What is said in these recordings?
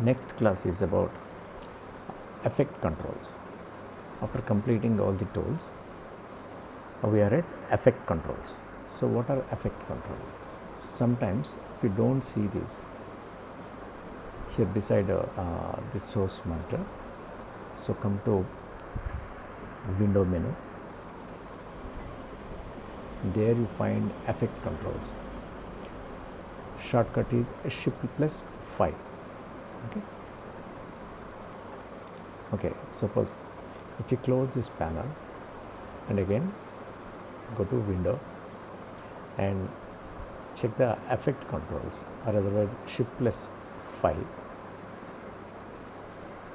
Next class is about effect controls. After completing all the tools, we are at effect controls. So what are effect controls? Sometimes if you don't see this here beside the source monitor, so come to window menu. There you find effect controls. Shortcut is Shift plus 5. Okay, suppose if you close this panel and again go to window and check the effect controls, or otherwise Shift plus 5,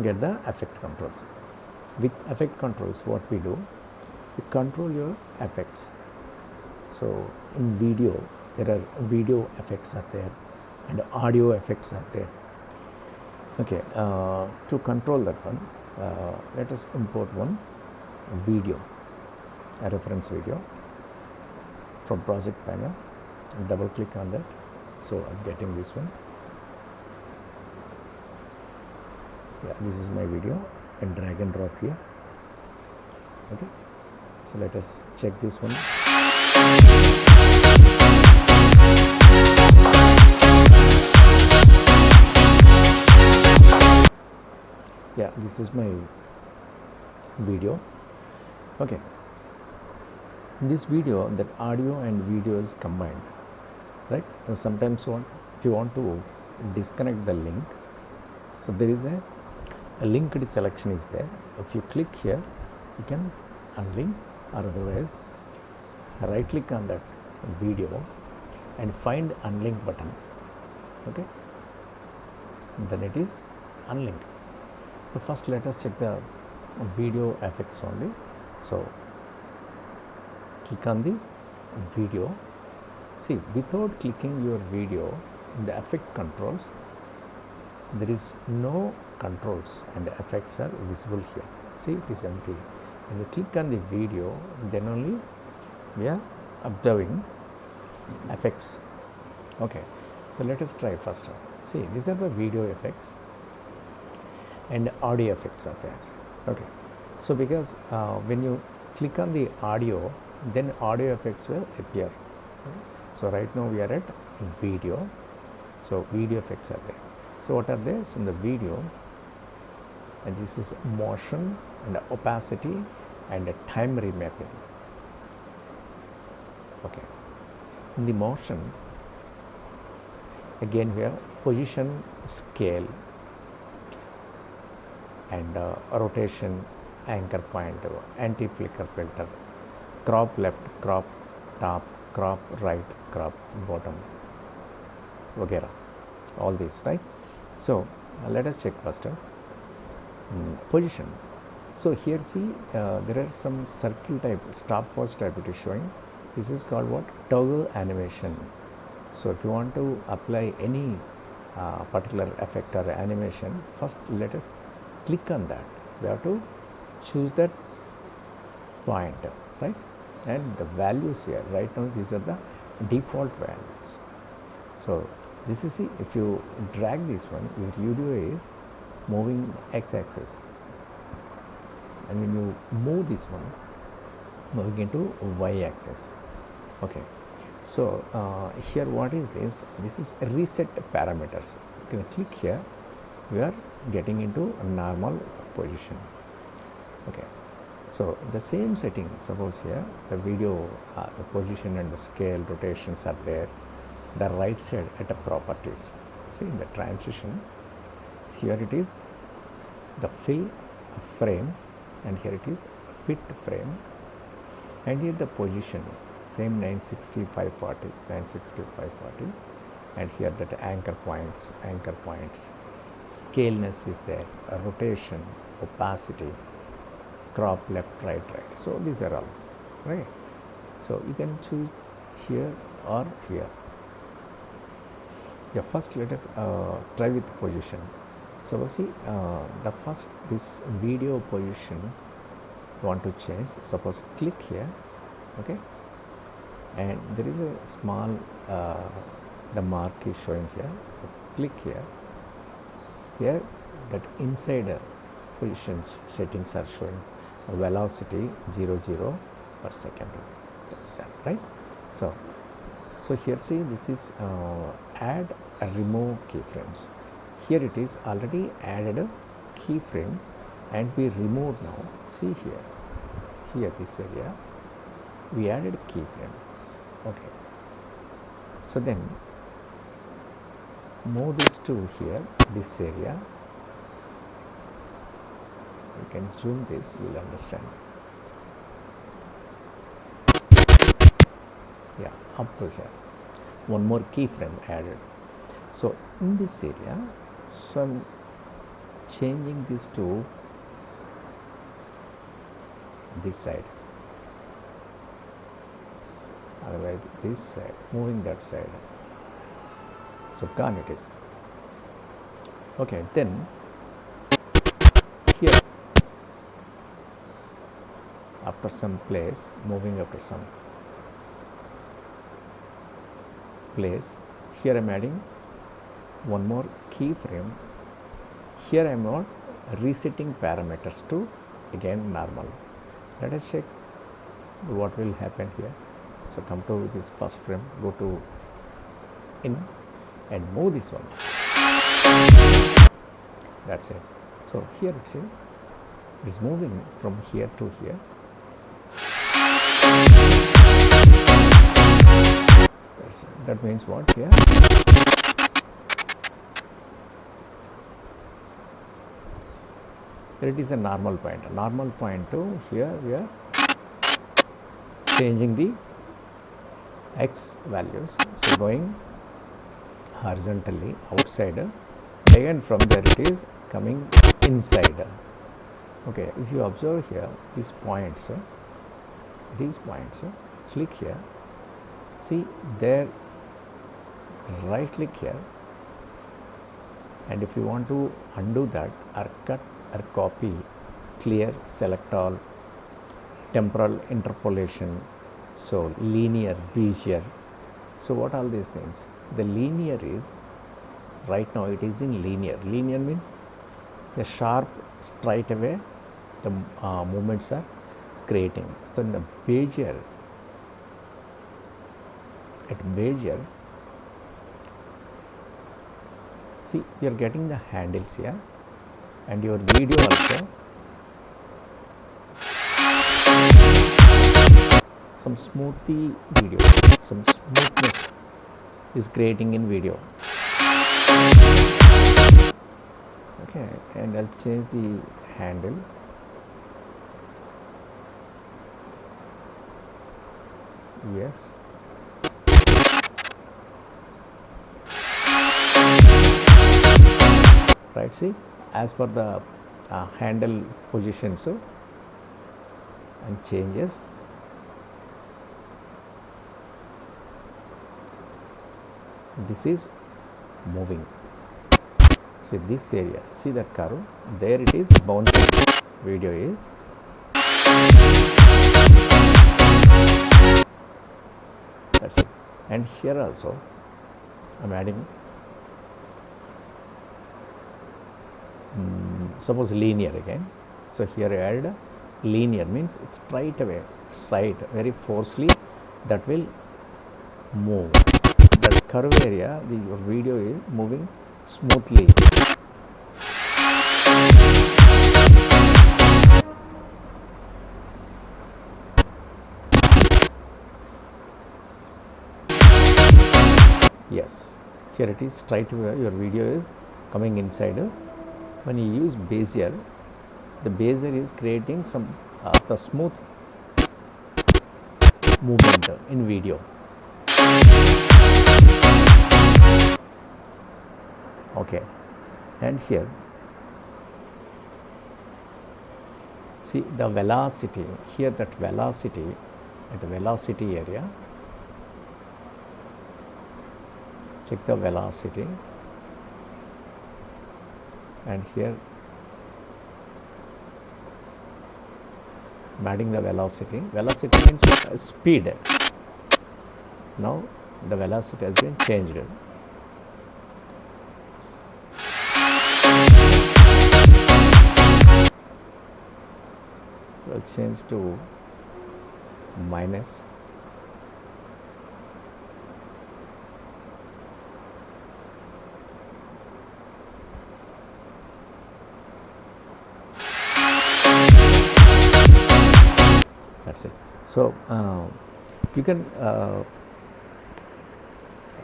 get the effect controls. With effect controls, what we do, we control your effects. So in video, there are video effects are there and audio effects are there. Okay, to control that one, let us import one video, a reference video from project panel. Double click on that. So I'm getting this one. Yeah, this is my video, and drag and drop here. Okay, so let us check this one. Yeah, this is my video. Okay, in this video, that audio and video is combined, right? Now sometimes if you want to disconnect the link, so there is a linked selection is there. If you click here, you can unlink, or otherwise right click on that video and find unlink button. Okay, then it is unlinked. So first let us check the video effects only. So click on the video. See, without clicking your video in the effect controls, there is no controls and effects are visible here. See, it is empty. When you click on the video, then only we are observing effects. Okay, so let us try first. See, these are the video effects and audio effects are there. Okay, so because when you click on the audio, then audio effects will appear. Okay? So right now we are at video, so video effects are there. So what are there? So in the video, and this is motion and opacity and time remapping. Okay, in the motion, again we have position, scale, and rotation, anchor point, anti-flicker filter, crop left, crop top, crop right, crop bottom, vagera, all these, right? So let us check first position. So here see, there are some circle type, stopwatch type it is showing. This is called what? Toggle animation. So if you want to apply any particular effect or animation, first let us click on that. We have to choose that point, right? And the values here, right now these are the default values. So this is, see, if you drag this one, your video is moving x-axis, and when you move this one, moving into y-axis. Okay, so here what is this? This is reset parameters. You can click here, we are getting into a normal position. Okay, so the same setting, suppose here the video, the position and the scale, rotations are there. The right side at the properties, see in the transition, here it is the fill frame, and here it is fit frame, and here the position, same 960, 540, 960, 540, and here that anchor points, scaleness is there, rotation, opacity, crop left, right. So these are all, right? So you can choose here or here. Yeah, first let us try with position. So see, the first this video position want to change. Suppose click here, okay, and there is a small the mark is showing here. Click here. here that inside positions settings are showing velocity 0 per second. That's that, right? So here see, this is add remove keyframes. Here it is already added a keyframe and we removed now. See here this area we added keyframe. Okay, so then move this to here, this area. You can zoom this, you will understand. Yeah, up to here. One more keyframe added. So in this area, so I'm changing this to this side. Otherwise, this side, moving that side. So gone it is. Okay, then here, after some place, moving after some place, here I am adding one more keyframe. Here I am not resetting parameters to again normal. Let us check what will happen here. So come to this first frame, go to in and move this one. That's it. So here it is moving from here to here. That's it. That means what here? Here it is a normal point. A normal point to here we are changing the x values. So going horizontally outside, again from there it is coming inside. Okay, if you observe here these points, click here, see there, right click here, and if you want to undo that or cut or copy, clear, select all, temporal interpolation, so linear, Bezier. So what all these things? The linear is, right now it is in linear. Linear means the sharp straight away the movements are creating. So in the Bezier, at Bezier, see you are getting the handles here and your video also. Some smoothy video, some smoothness is creating in video. Okay, and I'll change the handle. Yes. Right, see, as per the handle position, so and changes. This is moving. See this area, see the curve, there it is bouncing, video is. That's it. And here also I am adding, suppose linear again. So here I add linear, means straight away, straight, very forcefully that will move. That curve area, your video is moving smoothly. Yes, here it is straight away, your video is coming inside. When you use Bezier, the Bezier is creating some the smooth movement in video. Okay, and here see the velocity, here that velocity at the velocity area, check the velocity, and here I'm adding the velocity. Velocity means what? Speed. Now the velocity has been changed. I'll change to minus. That's it. So you can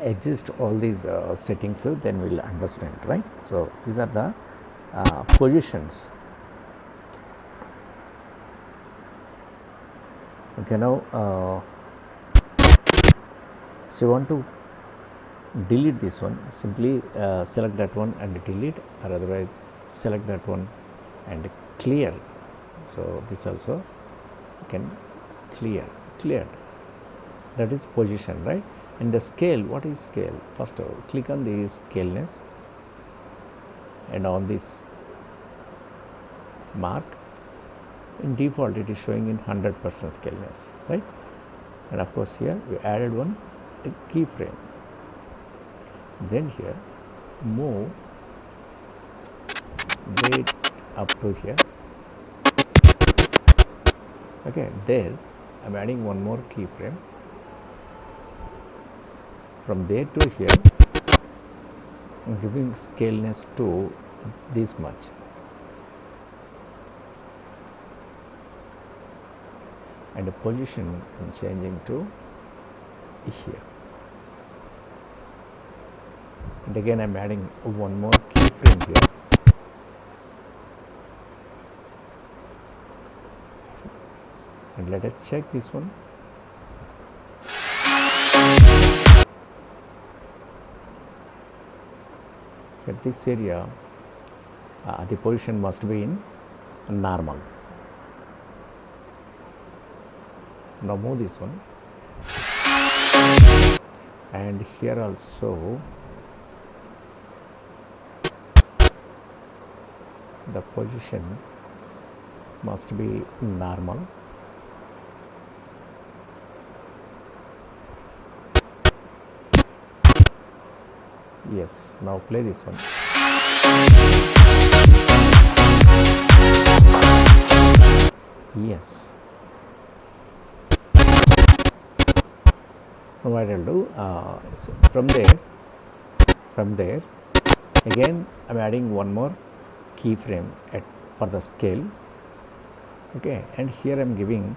adjust all these settings, so then we'll understand, right? So these are the positions. Okay, now so you want to delete this one, simply select that one and delete, or otherwise select that one and clear. So this also you can cleared. That is position, right? And the scale, what is scale? First of all, click on the scaleness and on this mark. In default it is showing in 100% scaleness, right? And of course here we added one keyframe. Then here move date up to here. Okay, there I am adding one more keyframe. From there to here I am giving scaleness to this much. And the position I am changing to here. And again I am adding one more keyframe here. And let us check this one. At this area, the position must be in normal. Now move this one, and here also the position must be normal. Yes, now play this one. Yes. Now what I will do, so from there again I am adding one more keyframe for the scale. Okay, and here I am giving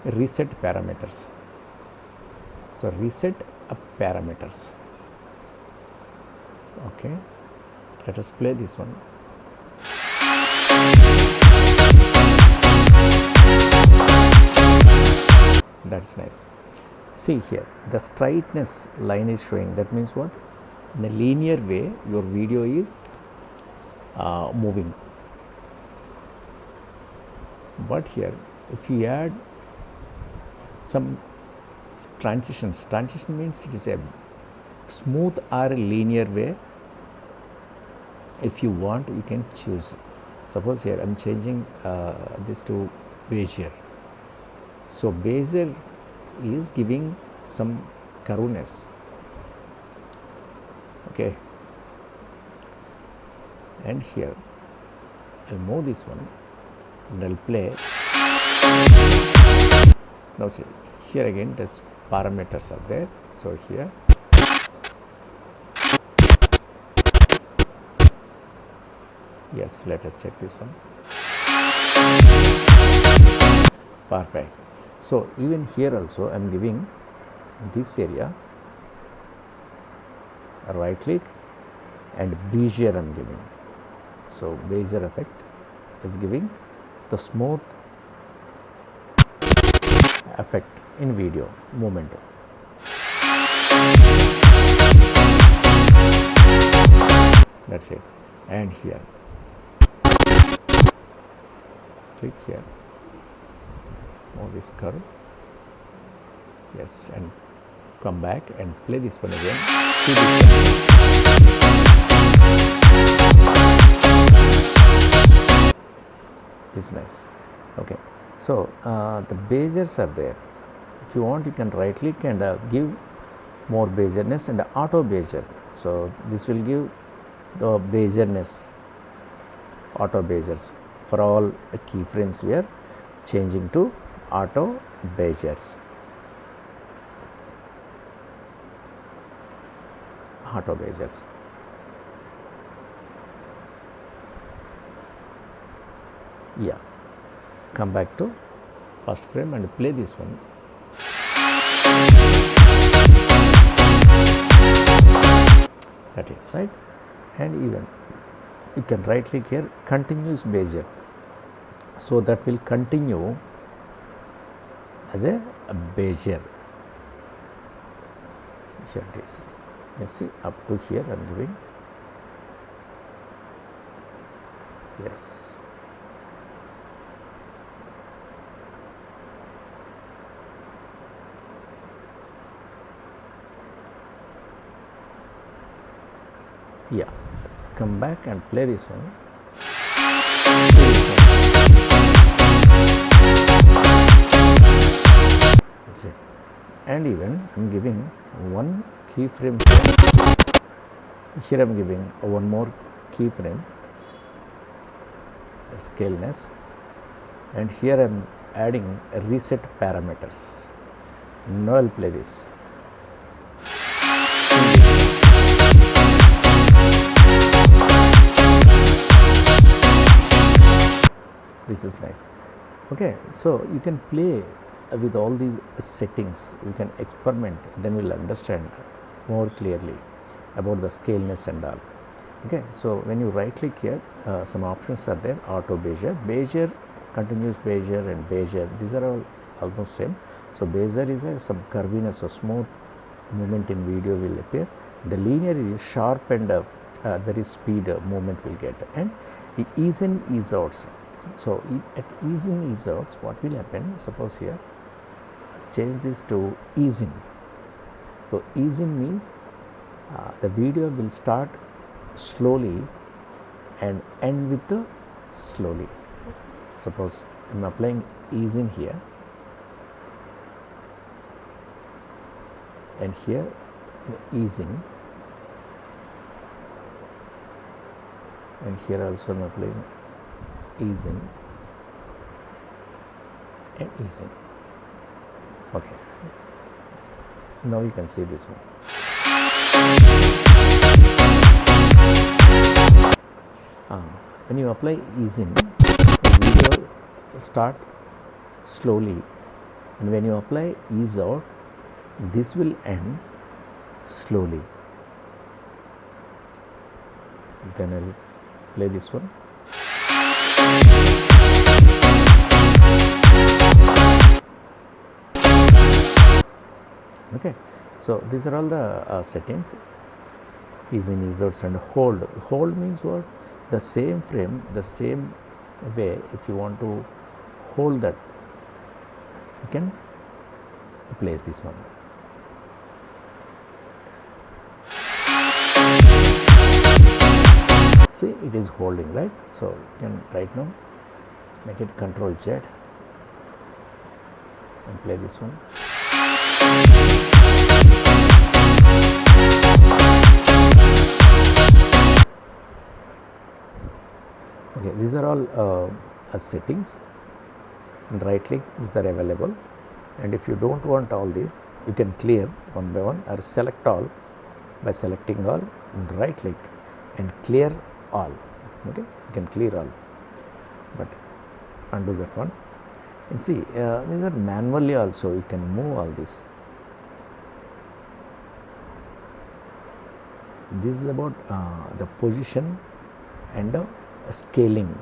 reset parameters. So reset parameters. Okay, let us play this one. That's nice. See here, the straightness line is showing. That means what? In a linear way, your video is moving. But here, if you add some transitions, transition means it is a smooth or linear way. If you want, you can choose. Suppose here I am changing this to Bezier. So Bezier is giving some curviness. Okay, and here I'll move this one and I'll play. Now see here again, the parameters are there. So here yes, let us check this one. Perfect. So even here also I am giving this area a right click and Bezier I am giving. So Bezier effect is giving the smooth effect in video movement. That's it. And here click here, move this curve. Yes, and come back and play this one again. See this one. This is nice. Okay, so the Beziers are there. If you want, you can right click and give more Bezierness and auto Bezier. So this will give the Bezierness, auto Beziers for all keyframes where changing to auto beziers. Auto beziers. Yeah, come back to first frame and play this one. That is right. And even you can right click here, continuous bezier, so that will continue as a bezier. Here it is. You see, up to here I am giving. Yes. Yeah, come back and play this one. That's it. And even I am giving one keyframe here. I am giving one more keyframe, scaleness, and here I am adding reset parameters. Now I will play this. This is nice. Okay, so you can play with all these settings, you can experiment, then we will understand more clearly about the scaleness and all. Okay, so when you right click here, some options are there: auto bezier, bezier, continuous bezier and bezier. These are all almost same. So bezier is some curviness or smooth movement in video will appear. The linear is sharp and very speed movement will get, and the ease in, ease outs. So at ease in, ease outs, what will happen? Suppose here, change this to ease in. So ease in means the video will start slowly and end with the slowly. Suppose I am applying ease in here, and here ease in, and here also I am applying ease in and ease in. Okay, now you can see this one. When you apply ease in, the video will start slowly, and when you apply ease out, this will end slowly. Then I will play this one. Okay, so these are all the settings: ease in, ease outs, and hold. Hold means what? The same frame, the same way. If you want to hold that, you can place this one. See, it is holding, right? So you can right now make it Control Z and play this one. Okay, these are all settings. And right click, these are available, and if you don't want all these, you can clear one by one or select all by selecting all and right click and clear all. Okay, you can clear all, but undo that one. And see, these are manually also, you can move all this. This is about the position and scaling.